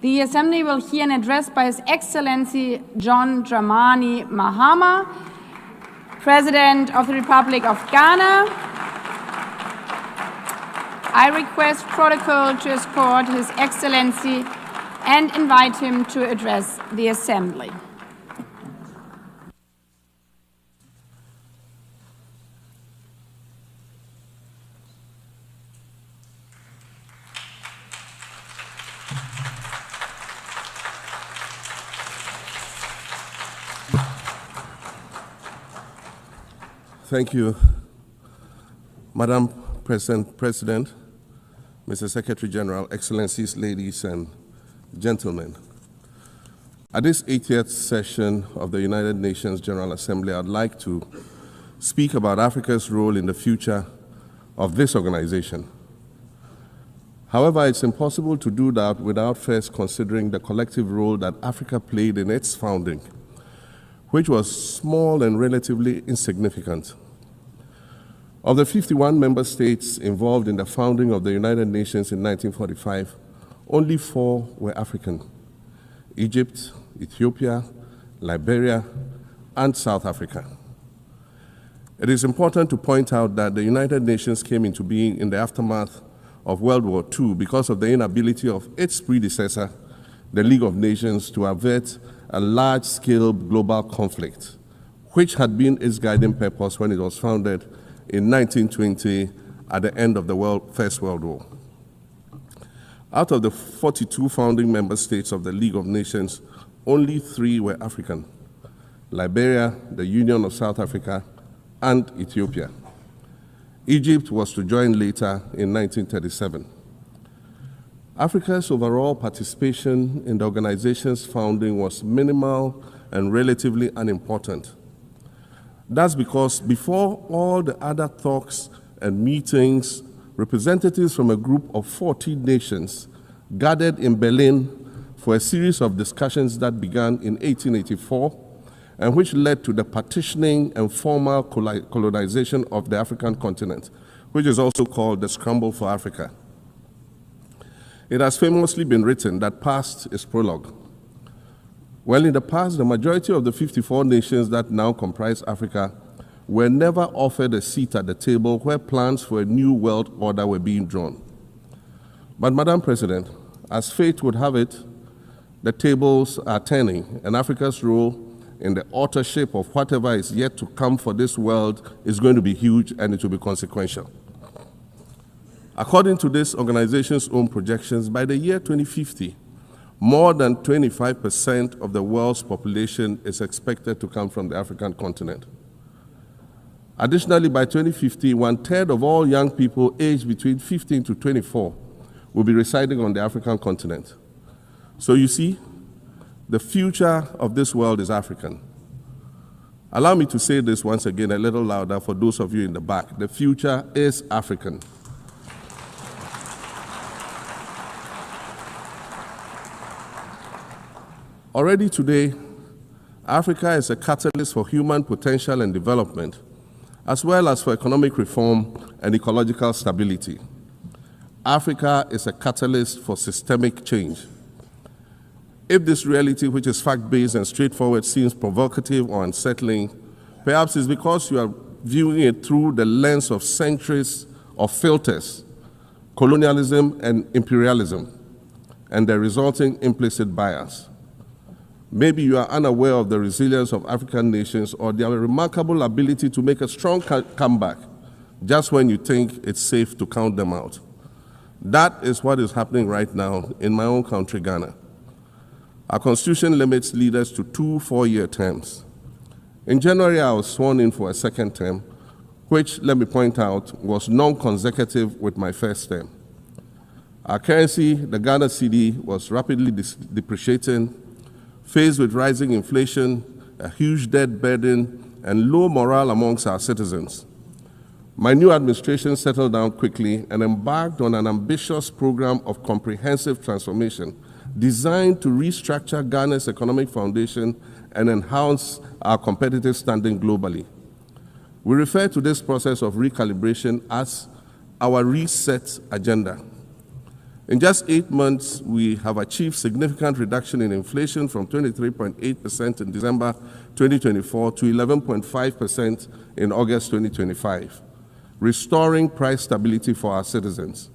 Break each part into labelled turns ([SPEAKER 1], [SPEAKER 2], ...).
[SPEAKER 1] The Assembly will hear an address by His Excellency John Dramani Mahama, President of the Republic of Ghana. I request protocol to escort His Excellency and invite him to address the Assembly.
[SPEAKER 2] Thank you, Madam President, Mr. Secretary General, Excellencies, ladies and gentlemen. At this 80th session of the United Nations General Assembly, I'd like to speak about Africa's role in the future of this organization. However, it's impossible to do that without first considering the collective role that Africa played in its founding, which was small and relatively insignificant. Of the 51 member states involved in the founding of the United Nations in 1945, only 4 were African: Egypt, Ethiopia, Liberia, and South Africa. It is important to point out that the United Nations came into being in the aftermath of World War II because of the inability of its predecessor, the League of Nations, to avert a large-scale global conflict, which had been its guiding purpose when it was founded in 1920 at the end of the First World War. Out of the 42 founding member states of the League of Nations, only 3 were African: Liberia, the Union of South Africa, and Ethiopia. Egypt was to join later in 1937. Africa's overall participation in the organization's founding was minimal and relatively unimportant. That's because before all the other talks and meetings, representatives from a group of 14 nations gathered in Berlin for a series of discussions that began in 1884 and which led to the partitioning and formal colonization of the African continent, which is also called the Scramble for Africa. It has famously been written that past is prologue. Well, in the past, the majority of the 54 nations that now comprise Africa were never offered a seat at the table where plans for a new world order were being drawn. But, Madam President, as fate would have it, the tables are turning, and Africa's role in the authorship of whatever is yet to come for this world is going to be huge, and it will be consequential. According to this organization's own projections, by the year 2050, more than 25% of the world's population is expected to come from the African continent. Additionally, by 2050, 1/3 of all young people aged between 15 to 24 will be residing on the African continent. So you see, the future of this world is African. Allow me to say this once again a little louder for those of you in the back. The future is African. Already today, Africa is a catalyst for human potential and development, as well as for economic reform and ecological stability. Africa is a catalyst for systemic change. If this reality, which is fact-based and straightforward, seems provocative or unsettling, perhaps it's because you are viewing it through the lens of centuries of filters, colonialism and imperialism, and the resulting implicit bias. Maybe you are unaware of the resilience of African nations or their remarkable ability to make a strong comeback just when you think it's safe to count them out. That is what is happening right now in my own country, Ghana. Our constitution limits leaders to 2 4-year terms. In January, I was sworn in for a second term, which, let me point out, was non-consecutive with my first term. Our currency, the Ghana cedi, was rapidly depreciating, faced with rising inflation, a huge debt burden, and low morale amongst our citizens. My new administration settled down quickly and embarked on an ambitious program of comprehensive transformation designed to restructure Ghana's economic foundation and enhance our competitive standing globally. We refer to this process of recalibration as our reset agenda. In just 8 months, we have achieved significant reduction in inflation from 23.8% in December 2024 to 11.5% in August 2025, restoring price stability for our citizens.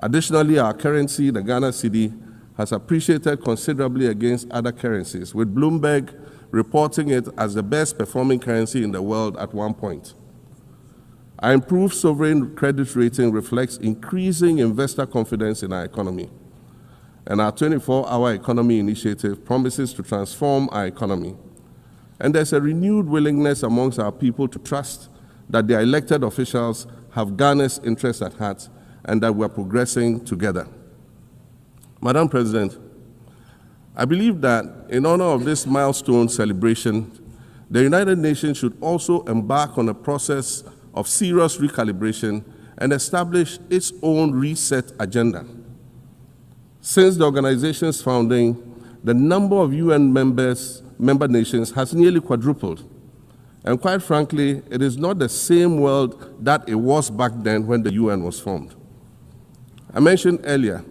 [SPEAKER 2] Additionally, our currency, the Ghana cedi, has appreciated considerably against other currencies, with Bloomberg reporting it as the best performing currency in the world at one point. Our improved sovereign credit rating reflects increasing investor confidence in our economy, and our 24-hour economy initiative promises to transform our economy. And there's a renewed willingness amongst our people to trust that their elected officials have Ghana's interests at heart and that we're progressing together. Madam President, I believe that in honor of this milestone celebration, the United Nations should also embark on a process of serious recalibration and establish its own reset agenda. Since the organization's founding, the number of UN member nations has nearly quadrupled. And quite frankly, it is not the same world that it was back then when the UN was formed. I mentioned earlier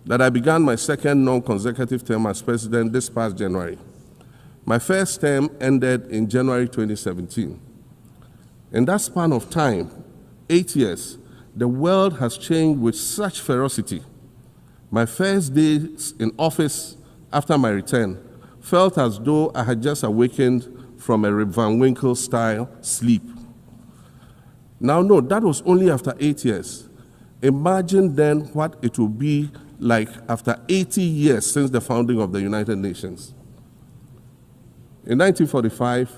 [SPEAKER 2] that I began my second non-consecutive term as president this past January. My first term ended in January 2017. In that span of time, 8 years, the world has changed with such ferocity. My first days in office after my return felt as though I had just awakened from a Rip Van Winkle-style sleep. Now, no, that was only after 8 years. Imagine then what it will be like after 80 years since the founding of the United Nations. In 1945,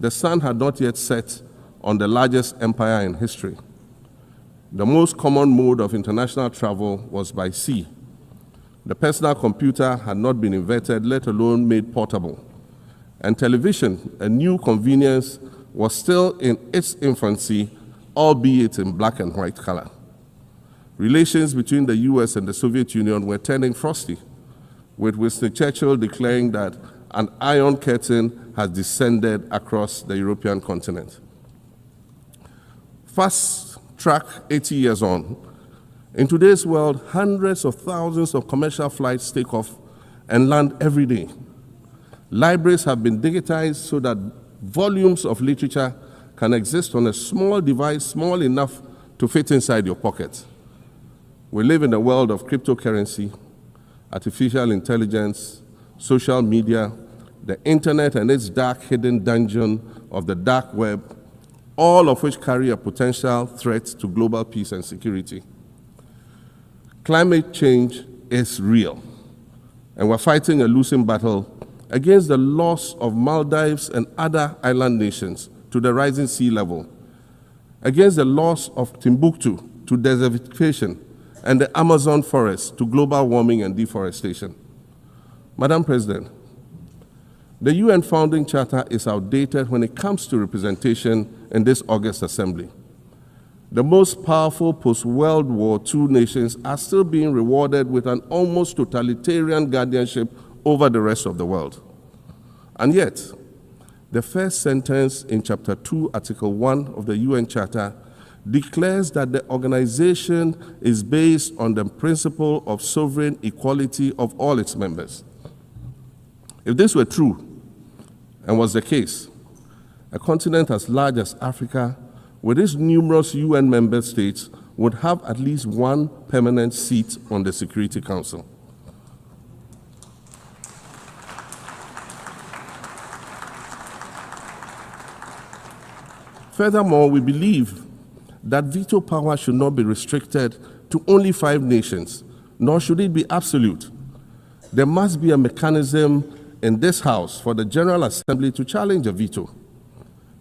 [SPEAKER 2] the sun had not yet set on the largest empire in history. The most common mode of international travel was by sea. The personal computer had not been invented, let alone made portable. And television, a new convenience, was still in its infancy, albeit in black and white color. Relations between the US and the Soviet Union were turning frosty, with Winston Churchill declaring that an iron curtain has descended across the European continent. Fast track 80 years on, in today's world, hundreds of thousands of commercial flights take off and land every day. Libraries have been digitized so that volumes of literature can exist on a small device, small enough to fit inside your pocket. We live in a world of cryptocurrency, artificial intelligence, social media, the internet and its dark hidden dungeon of the dark web, all of which carry a potential threat to global peace and security. Climate change is real, and we're fighting a losing battle against the loss of Maldives and other island nations to the rising sea level, against the loss of Timbuktu to desertification and the Amazon forest to global warming and deforestation. Madam President, the UN Founding Charter is outdated when it comes to representation in this August Assembly. The most powerful post-World War II nations are still being rewarded with an almost totalitarian guardianship over the rest of the world. And yet, the first sentence in Chapter 2, Article 1 of the UN Charter declares that the organization is based on the principle of sovereign equality of all its members. If this were true, and was the case, a continent as large as Africa, with its numerous UN member states, would have at least one permanent seat on the Security Council. Furthermore, we believe that veto power should not be restricted to only 5 nations, nor should it be absolute. There must be a mechanism in this House for the General Assembly to challenge a veto.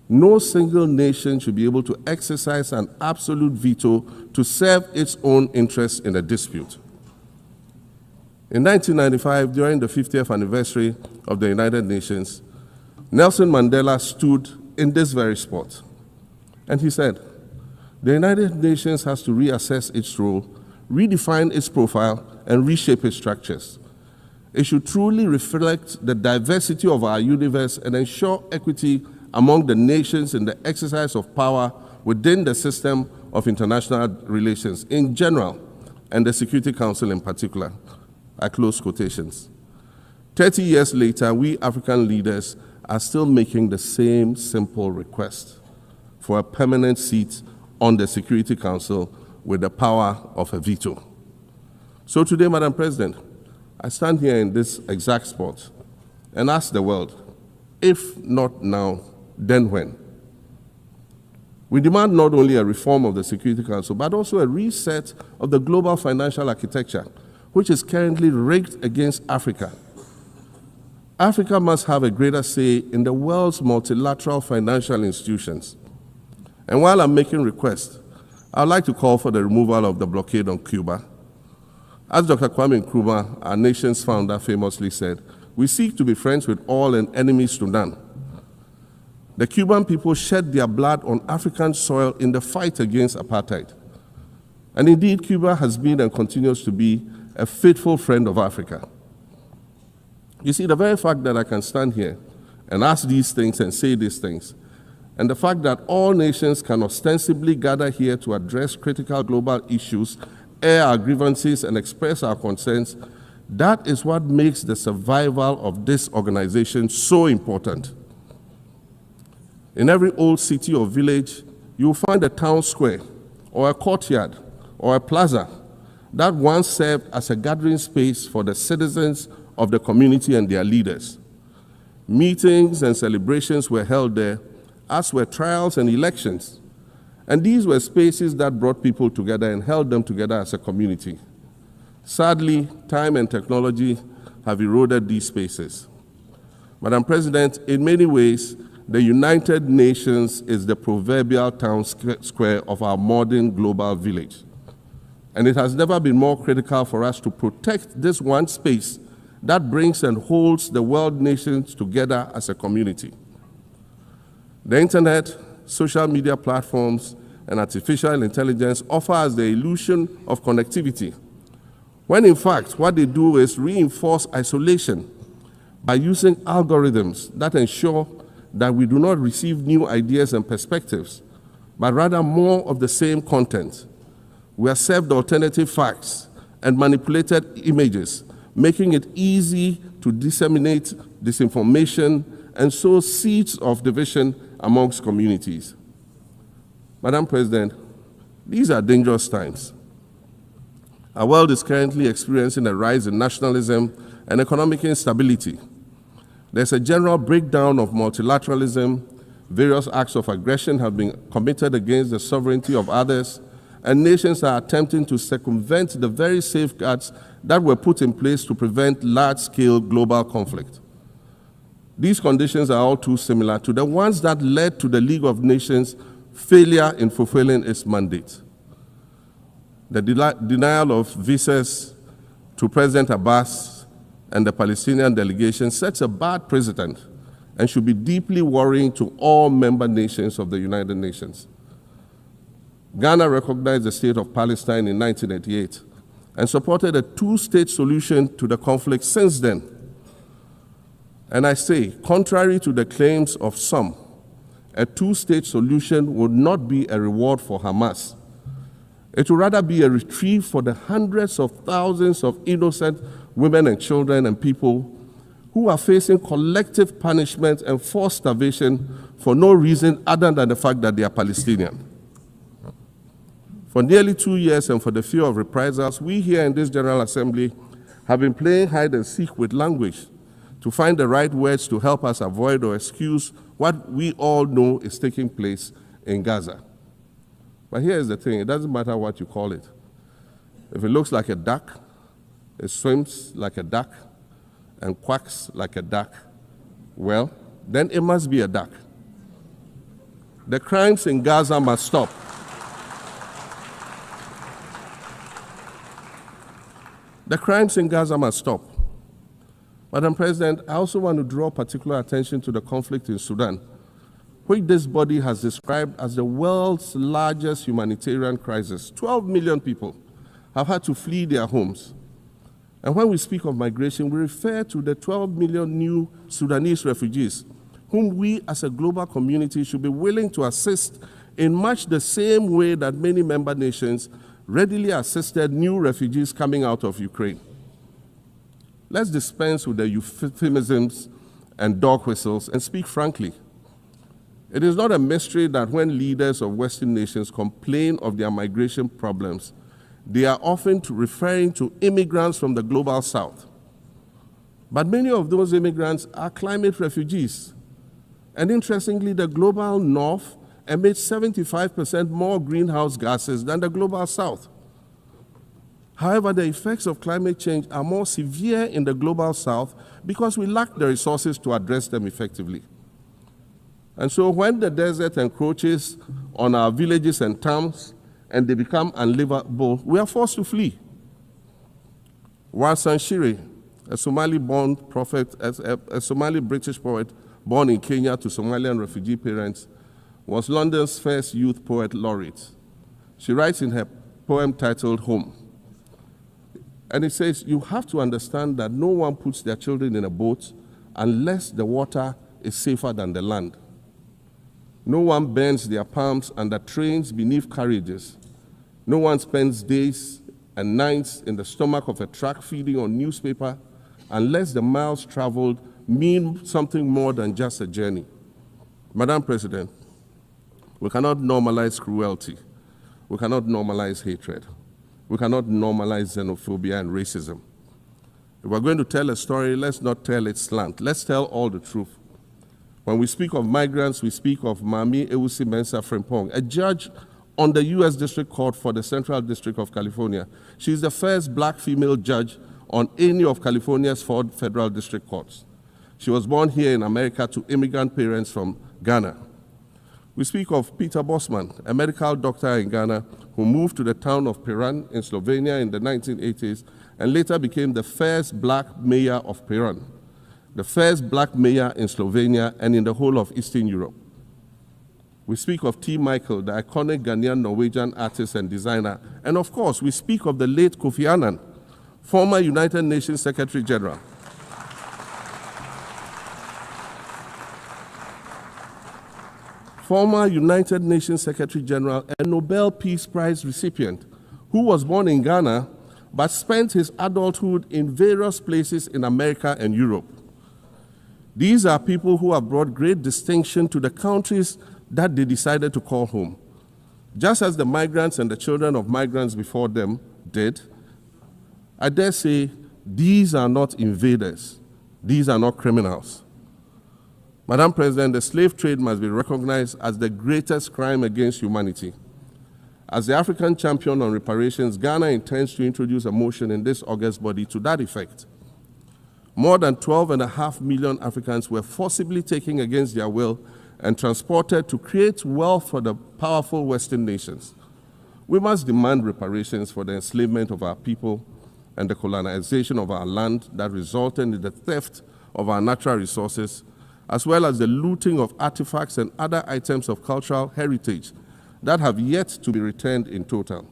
[SPEAKER 2] No single nation should be able to exercise an absolute veto to serve its own interests in a dispute. In 1995, during the 50th anniversary of the United Nations, Nelson Mandela stood in this very spot, and he said, "The United Nations has to reassess its role, redefine its profile, and reshape its structures. It should truly reflect the diversity of our universe and ensure equity among the nations in the exercise of power within the system of international relations in general, and the Security Council in particular, I close quotations. 30 years later, we African leaders are still making the same simple request for a permanent seat on the Security Council with the power of a veto. So today, Madam President, I stand here in this exact spot and ask the world, if not now, then when? We demand not only a reform of the Security Council, but also a reset of the global financial architecture, which is currently rigged against Africa. Africa must have a greater say in the world's multilateral financial institutions. And while I'm making requests, I'd like to call for the removal of the blockade on Cuba. As Dr. Kwame Nkrumah, our nation's founder, famously said, we seek to be friends with all and enemies to none. The Cuban people shed their blood on African soil in the fight against apartheid. And indeed, Cuba has been and continues to be a faithful friend of Africa. You see, the very fact that I can stand here and ask these things and say these things, and the fact that all nations can ostensibly gather here to address critical global issues, air our grievances, and express our concerns, that is what makes the survival of this organization so important. In every old city or village, you will find a town square, or a courtyard, or a plaza that once served as a gathering space for the citizens of the community and their leaders. Meetings and celebrations were held there, as were trials and elections. And these were spaces that brought people together and held them together as a community. Sadly, time and technology have eroded these spaces. Madam President, in many ways, the United Nations is the proverbial town square of our modern global village. And it has never been more critical for us to protect this one space that brings and holds the world nations together as a community. The internet, social media platforms, and artificial intelligence offer us the illusion of connectivity, when in fact what they do is reinforce isolation by using algorithms that ensure that we do not receive new ideas and perspectives, but rather more of the same content. We are served alternative facts and manipulated images, making it easy to disseminate disinformation and sow seeds of division amongst communities. Madam President, these are dangerous times. Our world is currently experiencing a rise in nationalism and economic instability. There's a general breakdown of multilateralism. Various acts of aggression have been committed against the sovereignty of others, and nations are attempting to circumvent the very safeguards that were put in place to prevent large-scale global conflict. These conditions are all too similar to the ones that led to the League of Nations' failure in fulfilling its mandate. The denial of visas to President Abbas and the Palestinian delegation sets a bad precedent and should be deeply worrying to all member nations of the United Nations. Ghana recognized the state of Palestine in 1988 and supported a two-state solution to the conflict since then. And I say, contrary to the claims of some, a two-state solution would not be a reward for Hamas. It would rather be a reprieve for the hundreds of thousands of innocent women and children and people who are facing collective punishment and forced starvation for no reason other than the fact that they are Palestinian. For nearly 2 years and for the fear of reprisals, we here in this General Assembly have been playing hide and seek with language to find the right words to help us avoid or excuse what we all know is taking place in Gaza. But here's the thing, it doesn't matter what you call it. If it looks like a duck, it swims like a duck, and quacks like a duck, well, then it must be a duck. The crimes in Gaza must stop. The crimes in Gaza must stop. Madam President, I also want to draw particular attention to the conflict in Sudan, which this body has described as the world's largest humanitarian crisis. 12 million people have had to flee their homes. And when we speak of migration, we refer to the 12 million new Sudanese refugees, whom we as a global community should be willing to assist in much the same way that many member nations readily assisted new refugees coming out of Ukraine. Let's dispense with the euphemisms and dog whistles and speak frankly. It is not a mystery that when leaders of Western nations complain of their migration problems, they are often referring to immigrants from the global south. But many of those immigrants are climate refugees. And interestingly, the global north emits 75% more greenhouse gases than the global south. However, the effects of climate change are more severe in the global south because we lack the resources to address them effectively. And so when the desert encroaches on our villages and towns and they become unlivable, we are forced to flee. Warsan Shire, a Somali-born prophet, a Somali-British poet born in Kenya to Somalian refugee parents, was London's first youth poet laureate. She writes in her poem titled Home. And it says, you have to understand that no one puts their children in a boat unless the water is safer than the land. No one bends their palms under trains beneath carriages. No one spends days and nights in the stomach of a truck feeding on newspaper unless the miles traveled mean something more than just a journey. Madam President, we cannot normalize cruelty. We cannot normalize hatred. We cannot normalize xenophobia and racism. If we're going to tell a story, let's not tell it slant. Let's tell all the truth. When we speak of migrants, we speak of Mami Ewusi Mensah Frimpong, a judge on the U.S. District Court for the Central District of California. She's the first black female judge on any of California's 4 federal district courts. She was born here in America to immigrant parents from Ghana. We speak of Peter Bosman, a medical doctor in Ghana who moved to the town of Piran in Slovenia in the 1980s and later became the first black mayor of Piran, the first black mayor in Slovenia and in the whole of Eastern Europe. We speak of T. Michael, the iconic Ghanaian Norwegian artist and designer. And of course, we speak of the late Kofi Annan, former United Nations Secretary General. Former United Nations Secretary General and Nobel Peace Prize recipient, who was born in Ghana but spent his adulthood in various places in America and Europe. These are people who have brought great distinction to the countries that they decided to call home. Just as the migrants and the children of migrants before them did, I dare say these are not invaders. These are not criminals. Madam President, the slave trade must be recognized as the greatest crime against humanity. As the African champion on reparations, Ghana intends to introduce a motion in this August body to that effect. More than 12.5 million Africans were forcibly taken against their will and transported to create wealth for the powerful Western nations. We must demand reparations for the enslavement of our people and the colonization of our land that resulted in the theft of our natural resources, as well as the looting of artifacts and other items of cultural heritage that have yet to be returned in total.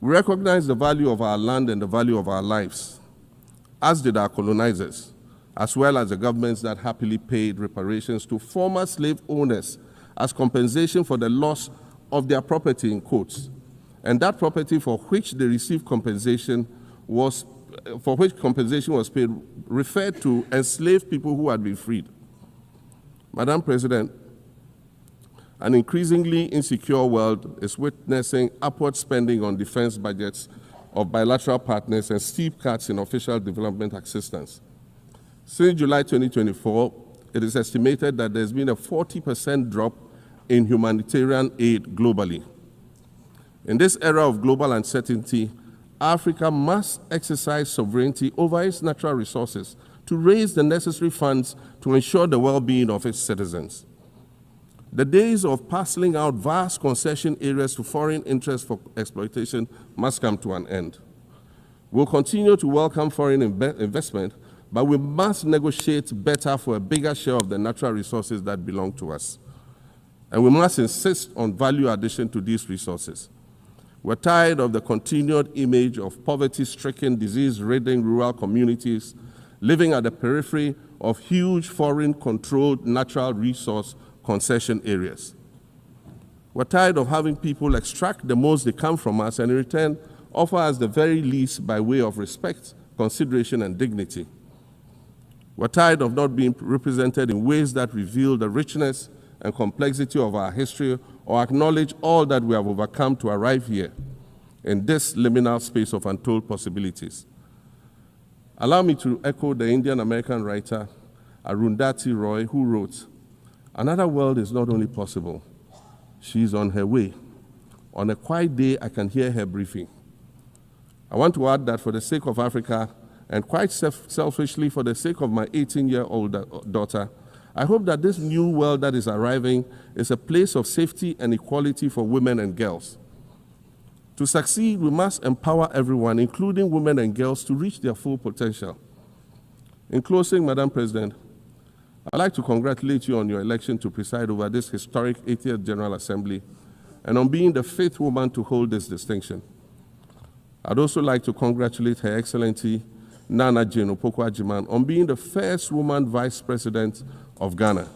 [SPEAKER 2] We recognize the value of our land and the value of our lives, as did our colonizers, as well as the governments that happily paid reparations to former slave owners as compensation for the loss of their property in quotes. And that property for which they received compensation was paid referred to enslaved people who had been freed. Madam President, an increasingly insecure world is witnessing upward spending on defense budgets of bilateral partners and steep cuts in official development assistance. Since July 2024, it is estimated that there's been a 40% drop in humanitarian aid globally. In this era of global uncertainty, Africa must exercise sovereignty over its natural resources to raise the necessary funds to ensure the well-being of its citizens. The days of parceling out vast concession areas to foreign interests for exploitation must come to an end. We'll continue to welcome foreign investment, but we must negotiate better for a bigger share of the natural resources that belong to us. And we must insist on value addition to these resources. We're tired of the continued image of poverty-stricken, disease-ridden rural communities living at the periphery of huge foreign-controlled natural resource concession areas. We're tired of having people extract the most they can from us and in return offer us the very least by way of respect, consideration, and dignity. We're tired of not being represented in ways that reveal the richness and complexity of our history or acknowledge all that we have overcome to arrive here in this liminal space of untold possibilities. Allow me to echo the Indian-American writer Arundhati Roy, who wrote, "Another world is not only possible, she is on her way. On a quiet day, I can hear her briefing." I want to add that for the sake of Africa, and quite selfishly for the sake of my 18-year-old daughter, I hope that this new world that is arriving is a place of safety and equality for women and girls. To succeed, we must empower everyone, including women and girls, to reach their full potential. In closing, Madam President, I'd like to congratulate you on your election to preside over this historic 80th General Assembly and on being the 5th woman to hold this distinction. I'd also like to congratulate Her Excellency Nana Jane Opoku-Agyeman on being the first woman Vice President of Ghana.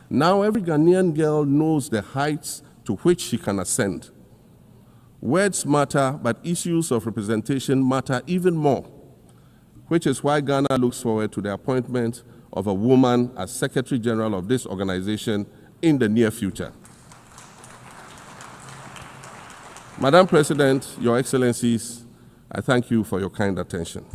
[SPEAKER 2] Now every Ghanaian girl knows the heights to which she can ascend. Words matter, but issues of representation matter even more, which is why Ghana looks forward to the appointment of a woman as Secretary General of this organization in the near future. Madam President, Your Excellencies, I thank you for your kind attention.